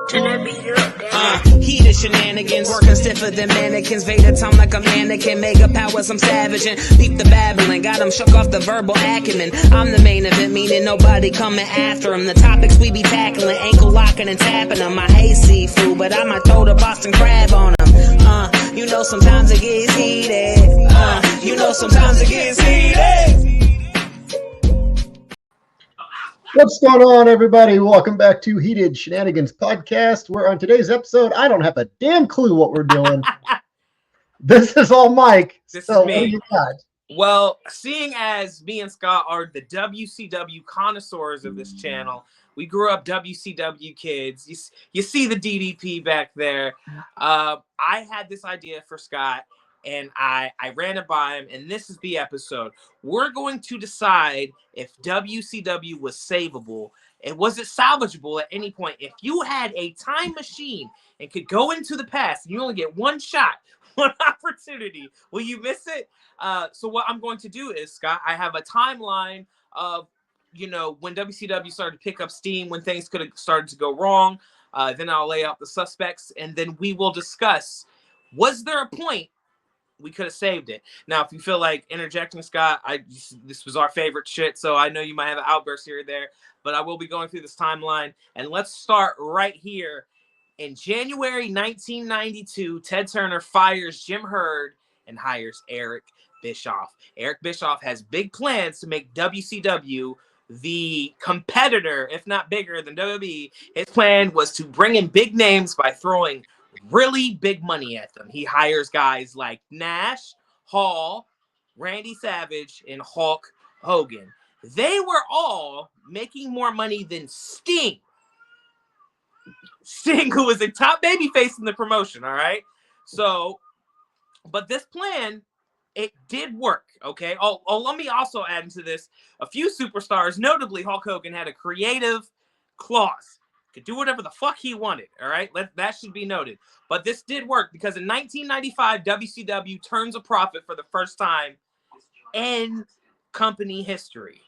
Heated shenanigans, working stiffer than mannequins. Vader time like a mannequin. Mega powers, I'm savaging. Beat the babbling, got him shook off the verbal acumen. I'm the main event, meaning nobody coming after him. The topics we be tackling, ankle locking and tapping them. I hate seafood, but I might throw the Boston crab on him. You know sometimes it gets heated. You know sometimes it gets heated. What's going on, everybody? Welcome back to Heated Shenanigans Podcast, where on today's episode, I don't have a damn clue what we're doing. This is all Mike. This so is me. What do you got? Well, seeing as me and Scott are the WCW connoisseurs of this channel, we grew up WCW kids. You see the DDP back there. I had this idea for Scott, and I ran it by him, and this is the episode. We're going to decide if WCW was savable, and was it salvageable at any point? If you had a time machine and could go into the past, and you only get one shot, one opportunity, will you miss it? So what I'm going to do is, Scott, I have a timeline of, when WCW started to pick up steam, when things could have started to go wrong. Then I'll lay out the suspects, and then we will discuss, was there a point we could have saved it? Now, if you feel like interjecting, Scott, this was our favorite shit, so I know you might have an outburst here or there, but I will be going through this timeline. And let's start right here. In January 1992, Ted Turner fires Jim Herd and hires Eric Bischoff. Eric Bischoff has big plans to make WCW the competitor, if not bigger than WWE. His plan was to bring in big names by throwing really big money at them. He hires guys like Nash, Hall, Randy Savage, and Hulk Hogan. They were all making more money than Sting. Sting, who was a top babyface in the promotion, all right? So, but this plan, it did work, okay? Oh, let me also add into this, a few superstars, notably Hulk Hogan, had a creative clause. Could do whatever the fuck he wanted, all right? That should be noted. But this did work because in 1995, WCW turns a profit for the first time in company history.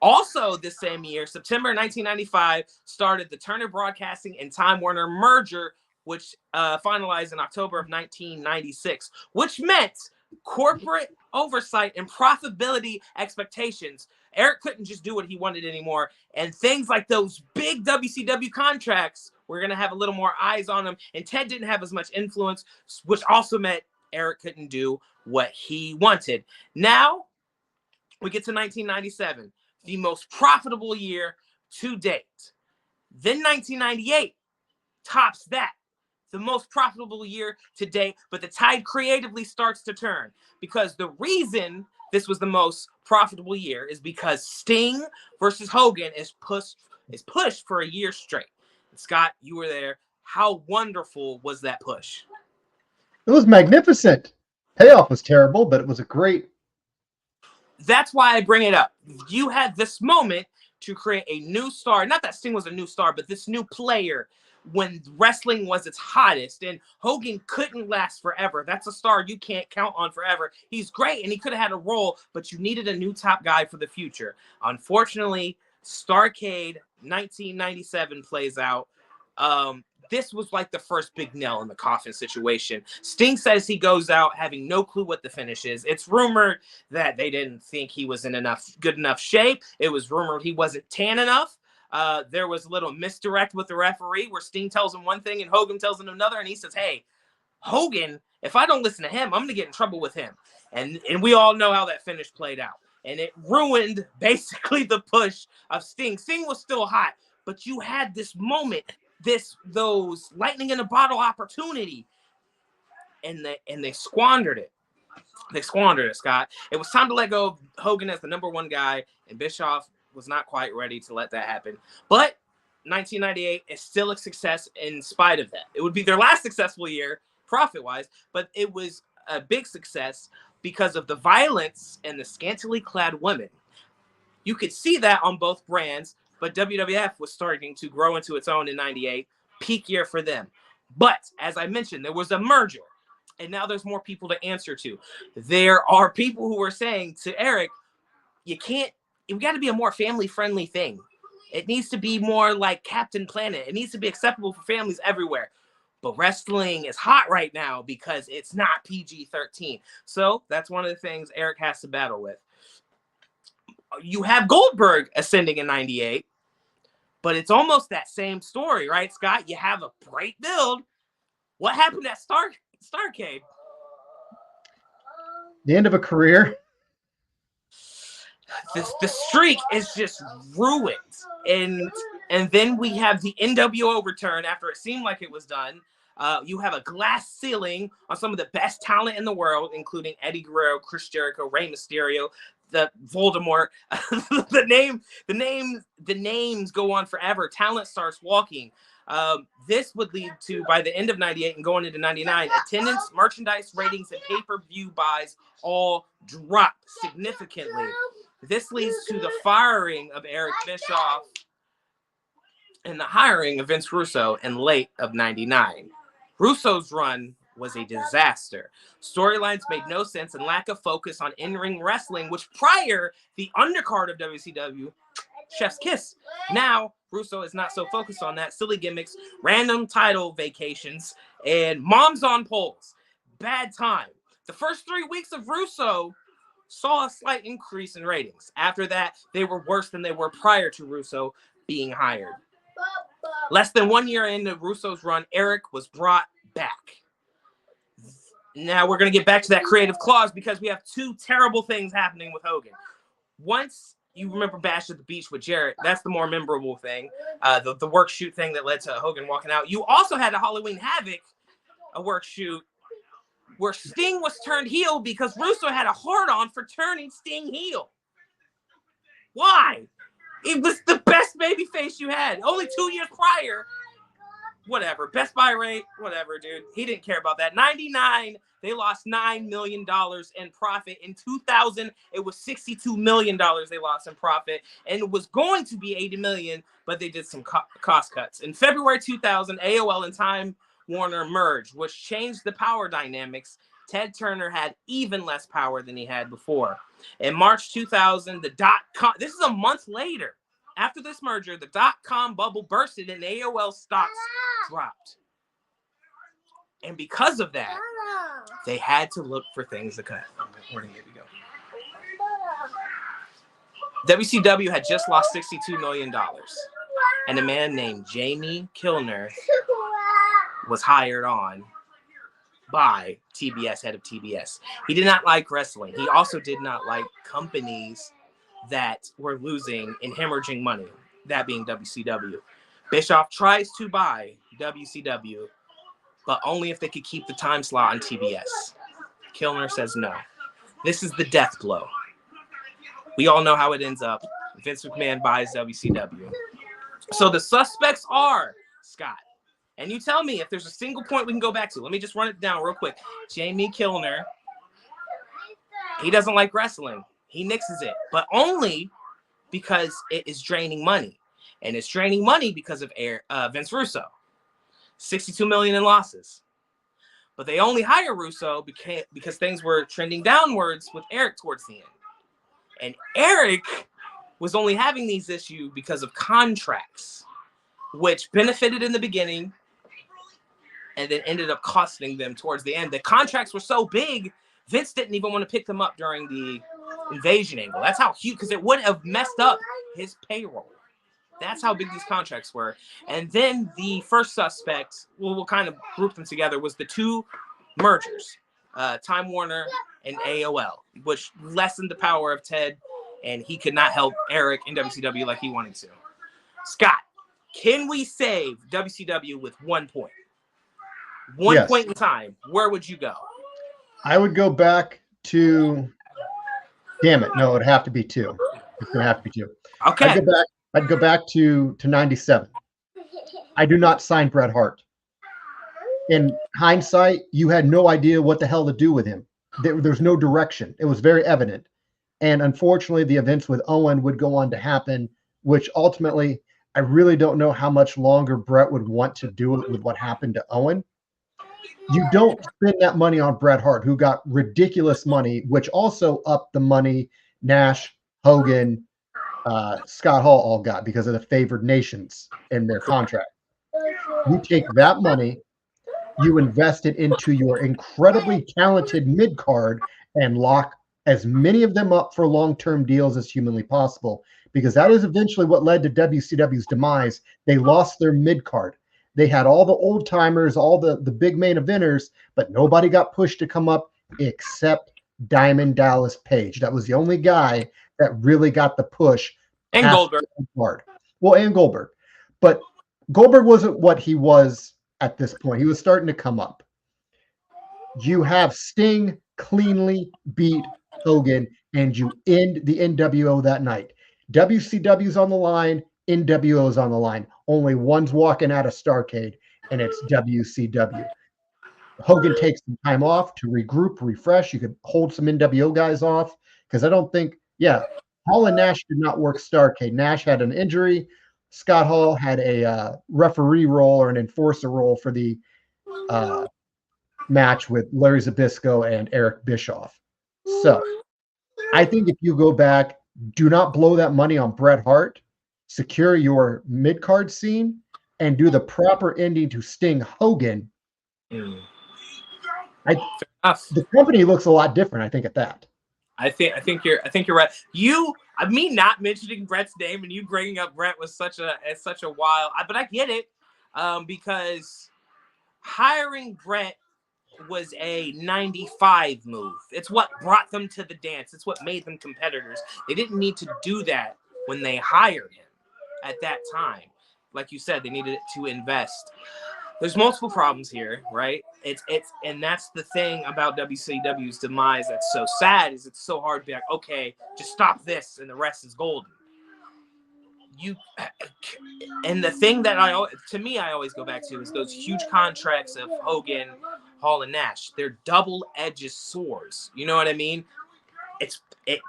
Also, this same year, September 1995, started the Turner Broadcasting and Time Warner merger, which finalized in October of 1996, which meant corporate oversight and profitability expectations. Eric couldn't just do what he wanted anymore, and things like those big WCW contracts, we're going to have a little more eyes on them, and Ted didn't have as much influence, which also meant Eric couldn't do what he wanted. Now, we get to 1997, the most profitable year to date. Then 1998 tops that, the most profitable year to date, but the tide creatively starts to turn, because the reason this was the most profitable year is because Sting versus Hogan is pushed for a year straight. Scott, you were there. How wonderful was that push? It was magnificent. Payoff was terrible, but it was a great. That's why I bring it up. You had this moment to create a new star. Not that Sting was a new star, but this new player when wrestling was its hottest, and Hogan couldn't last forever. That's a star you can't count on forever. He's great, and he could have had a role, but you needed a new top guy for the future. Unfortunately, Starrcade 1997 plays out. This was like the first big nail in the coffin situation. Sting says he goes out having no clue what the finish is. It's rumored that they didn't think he was in good enough shape. It was rumored he wasn't tan enough. There was a little misdirect with the referee where Sting tells him one thing and Hogan tells him another, and he says, hey, Hogan, if I don't listen to him, I'm going to get in trouble with him. And we all know how that finish played out. And it ruined basically the push of Sting. Sting was still hot, but you had this moment, those lightning in a bottle opportunity, and they squandered it. They squandered it, Scott. It was time to let go of Hogan as the number one guy, and Bischoff was not quite ready to let that happen. But 1998 is still a success in spite of that. It would be their last successful year, profit-wise, but it was a big success because of the violence and the scantily clad women. You could see that on both brands, but WWF was starting to grow into its own in 98, peak year for them. But as I mentioned, there was a merger, and now there's more people to answer to. There are people who are saying to Eric, we got to be a more family-friendly thing. It needs to be more like Captain Planet. It needs to be acceptable for families everywhere. But wrestling is hot right now because it's not PG-13. So that's one of the things Eric has to battle with. You have Goldberg ascending in 98, but it's almost that same story, right, Scott? You have a great build. What happened at Starrcade? The end of a career. The streak is just ruined. And then we have the NWO return after it seemed like it was done. You have a glass ceiling on some of the best talent in the world, including Eddie Guerrero, Chris Jericho, Rey Mysterio, the Voldemort. the names go on forever. Talent starts walking. This would lead to, by the end of 98 and going into 99, attendance, merchandise ratings, and pay-per-view buys all drop significantly. This leads to the firing of Eric Bischoff and the hiring of Vince Russo in late of 99. Russo's run was a disaster. Storylines made no sense and lack of focus on in-ring wrestling, which prior the undercard of WCW, Chef's Kiss. Now, Russo is not so focused on that. Silly gimmicks, random title vacations, and moms on poles. Bad time. The first 3 weeks of Russo saw a slight increase in ratings. After that, they were worse than they were prior to Russo being hired. Less than 1 year into Russo's run, Eric was brought back. Now we're going to get back to that creative clause because we have two terrible things happening with Hogan. Once you remember Bash at the Beach with Jarrett, that's the more memorable thing. The work shoot thing that led to Hogan walking out. You also had a Halloween Havoc, a work shoot where Sting was turned heel because Russo had a hard-on for turning Sting heel. Why? It was the best babyface you had. Only 2 years prior. Whatever. Best buy rate. Whatever, dude. He didn't care about that. 99, they lost $9 million in profit. In 2000, it was $62 million they lost in profit. And it was going to be $80 million, but they did some cost cuts. In February 2000, AOL and Time Warner merged, which changed the power dynamics. Ted Turner had even less power than he had before. In March 2000, the .com, this is a month later. After this merger, the .com bubble bursted and AOL stocks dropped. And because of that, they had to look for things to cut. Where did we go? WCW had just lost $62 million. And a man named Jamie Kilner was hired on by TBS, head of TBS. He did not like wrestling. He also did not like companies that were losing and hemorrhaging money, that being WCW. Bischoff tries to buy WCW, but only if they could keep the time slot on TBS. Kilner says no. This is the death blow. We all know how it ends up. Vince McMahon buys WCW. So the suspects are, Scott, and you tell me if there's a single point we can go back to. Let me just run it down real quick. Jamie Kilner, he doesn't like wrestling. He nixes it, but only because it is draining money. And it's draining money because of Vince Russo. $62 million in losses. But they only hire Russo because things were trending downwards with Eric towards the end. And Eric was only having these issues because of contracts, which benefited in the beginning and then ended up costing them towards the end. The contracts were so big, Vince didn't even want to pick them up during the invasion angle. That's how huge, because it would have messed up his payroll. That's how big these contracts were. And then the first suspect, we'll kind of group them together, was the two mergers, Time Warner and AOL, which lessened the power of Ted, and he could not help Eric in WCW like he wanted to. Scott, can we save WCW with 1 point? One point in time, where would you go? I would go back to, damn it, no, it'd have to be two. It's going to have to be two. Okay. I'd go back to 97. I do not sign Bret Hart. In hindsight, you had no idea what the hell to do with him. There's no direction. It was very evident. And unfortunately, the events with Owen would go on to happen, which ultimately, I really don't know how much longer Bret would want to do it with what happened to Owen. You don't spend that money on Bret Hart, who got ridiculous money, which also upped the money Nash, Hogan, Scott Hall all got because of the favored nations in their contract. You take that money, you invest it into your incredibly talented mid card and lock as many of them up for long-term deals as humanly possible, because that is eventually what led to WCW's demise. They lost their mid card. They had all the old timers, all the big main eventers, but nobody got pushed to come up except Diamond Dallas Page. That was the only guy that really got the push. And Goldberg. Well, and Goldberg. But Goldberg wasn't what he was at this point. He was starting to come up. You have Sting cleanly beat Hogan, and you end the NWO that night. WCW's on the line, NWO's on the line. Only one's walking out of Starrcade, and it's WCW. Hogan takes some time off to regroup, refresh. You could hold some NWO guys off, because I don't think, Hall and Nash did not work Starrcade. Nash had an injury. Scott Hall had a referee role or an enforcer role for the match with Larry Zbyszko and Eric Bischoff. So I think if you go back, do not blow that money on Bret Hart, secure your mid-card scene, and do the proper ending to Sting Hogan. The company looks a lot different, I think, at that. I think you're right. Me not mentioning Bret's name and you bringing up Bret was such a wild, but I get it, because hiring Bret was a 95 move. It's what brought them to the dance. It's what made them competitors. They didn't need to do that when they hired him at that time. Like you said, they needed to invest. There's multiple problems here, right? And that's the thing about WCW's demise that's so sad, is it's so hard to be like, okay, just stop this and the rest is golden. And the thing that I always go back to is those huge contracts of Hogan, Hall, and Nash. They're double-edged swords. You know what I mean? It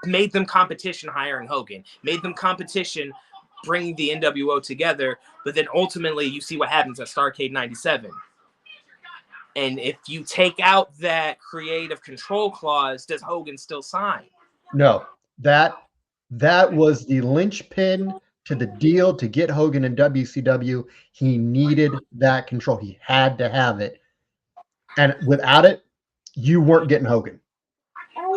made them competition hiring Hogan, made them competition bringing the NWO together, but then ultimately you see what happens at Starrcade 97. And if you take out that creative control clause, does Hogan still sign? No, that was the linchpin to the deal to get Hogan in WCW. He needed that control. He had to have it. And without it, you weren't getting Hogan.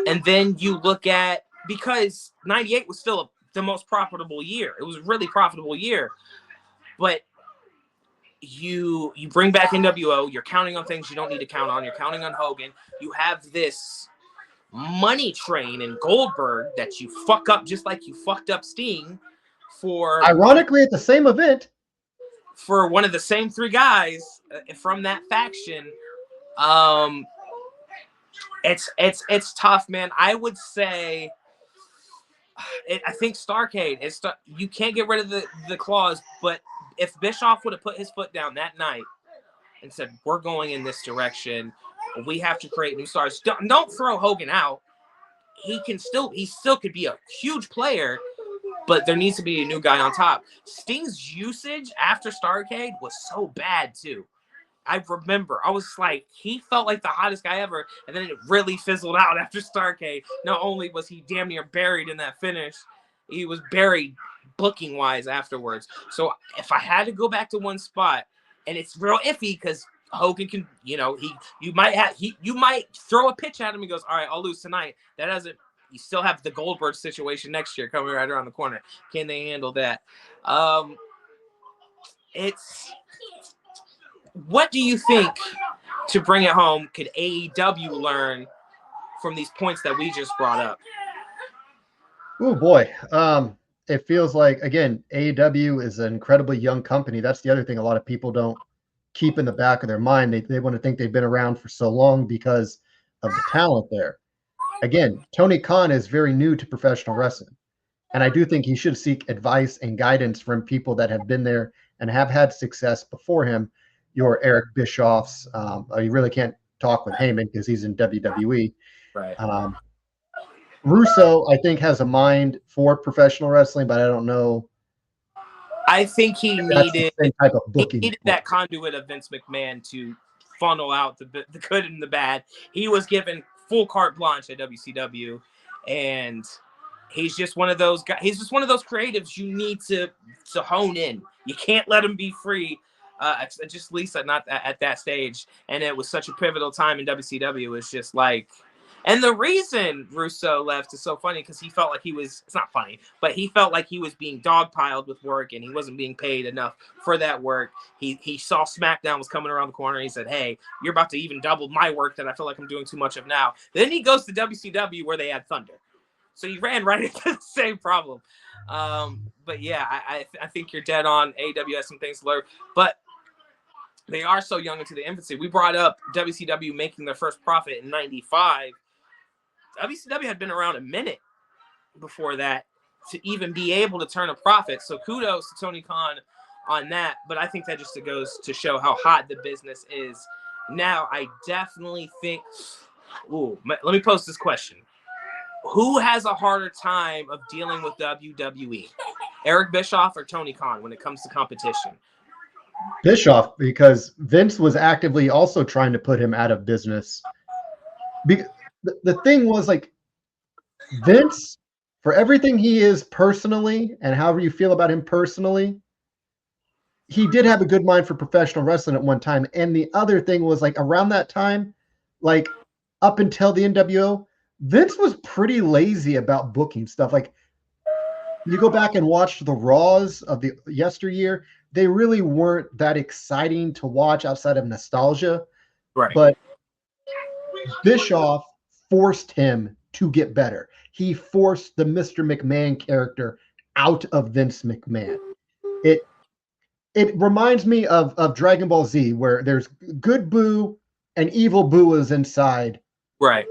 And then you look at, because 98 was still the most profitable year. It was a really profitable year. But you bring back NWO, you're counting on things you don't need to count on. You're counting on Hogan. You have this money train in Goldberg that you fuck up just like you fucked up Sting for... Ironically, at the same event. For one of the same three guys from that faction. It's tough, man. I would say... I think Starrcade, you can't get rid of the clause, but if Bischoff would have put his foot down that night and said, we're going in this direction, we have to create new stars. Don't throw Hogan out. He still could be a huge player, but there needs to be a new guy on top. Sting's usage after Starrcade was so bad too. I remember, I was like, he felt like the hottest guy ever, and then it really fizzled out after Starrcade. Not only was he damn near buried in that finish, he was buried booking-wise afterwards. So if I had to go back to one spot, and it's real iffy because Hogan can, you might throw a pitch at him and goes, all right, I'll lose tonight. That doesn't, you still have the Goldberg situation next year coming right around the corner. Can they handle that? What do you think, to bring it home, could AEW learn from these points that we just brought up? Oh boy. It feels like, again, AEW is an incredibly young company. That's the other thing a lot of people don't keep in the back of their mind. They want to think they've been around for so long because of the talent there. Again, Tony Khan is very new to professional wrestling. And I do think he should seek advice and guidance from people that have been there and have had success before him. Your Eric Bischoffs. You really can't talk with Heyman because he's in WWE. Right. Russo, I think, has a mind for professional wrestling, but I don't know. I think he needed that conduit of Vince McMahon to funnel out the good and the bad. He was given full carte blanche at WCW, and he's just one of those guys. He's just one of those creatives you need to hone in. You can't let him be free. Just Lisa, not at that stage. And it was such a pivotal time in WCW. It was just like, and the reason Russo left is so funny because he felt like it's not funny, but he felt like he was being dogpiled with work and he wasn't being paid enough for that work. He saw SmackDown was coming around the corner. And he said, hey, you're about to even double my work that I feel like I'm doing too much of now. Then he goes to WCW where they had Thunder. So he ran right into the same problem. But yeah, I think you're dead on. AEW has some things to learn, but they are so young into the infancy. We brought up WCW making their first profit in 95. WCW had been around a minute before that to even be able to turn a profit. So kudos to Tony Khan on that. But I think that just goes to show how hot the business is. Now, I definitely think, let me pose this question. Who has a harder time of dealing with WWE? Eric Bischoff or Tony Khan when it comes to competition? Bischoff, because Vince was actively also trying to put him out of business. The thing was, like, Vince, for everything he is personally and however you feel about him personally, he did have a good mind for professional wrestling at one time. And the other thing was, like, around that time, like up until the NWO, Vince was pretty lazy about booking stuff. Like, you go back and watch the Raws of the yesteryear, they really weren't that exciting to watch outside of nostalgia. Right. But Bischoff forced him to get better. He forced the Mr. McMahon character out of Vince McMahon. It reminds me of Dragon Ball Z, where there's good Boo and evil Boo is inside. Right.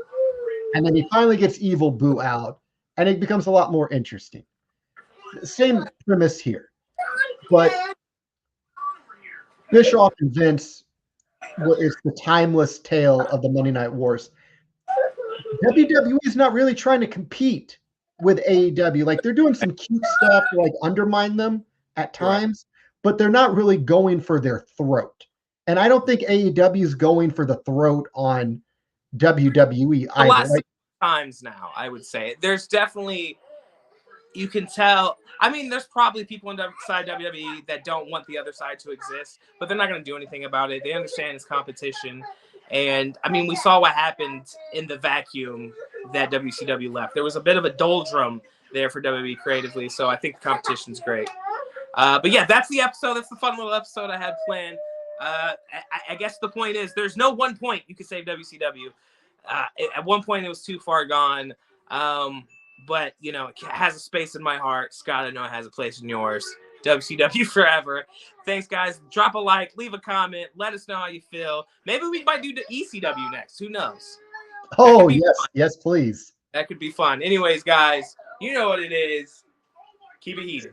And then he finally gets evil Boo out, and it becomes a lot more interesting. Same premise here. But Bischoff and Vince is the timeless tale of the Monday Night Wars. WWE is not really trying to compete with AEW. Like, they're doing some cute stuff to, like, undermine them at times, but they're not really going for their throat. And I don't think AEW is going for the throat on WWE either. Last times now, I would say there's definitely, you can tell. I mean, there's probably people inside WWE that don't want the other side to exist, but they're not going to do anything about it. They understand it's competition. And I mean, we saw what happened in the vacuum that WCW left. There was a bit of a doldrum there for WWE creatively. So I think the competition's great. But yeah, that's the episode. That's the fun little episode I had planned. I guess the point is there's no one point you could save WCW. At one point it was too far gone. But, you know, it has a space in my heart. Scott, I know it has a place in yours. WCW forever. Thanks, guys. Drop a like, leave a comment, let us know how you feel. Maybe we might do the ECW next. Who knows? Oh, yes. Fun. Yes, please. That could be fun. Anyways, guys, you know what it is. Keep it heated.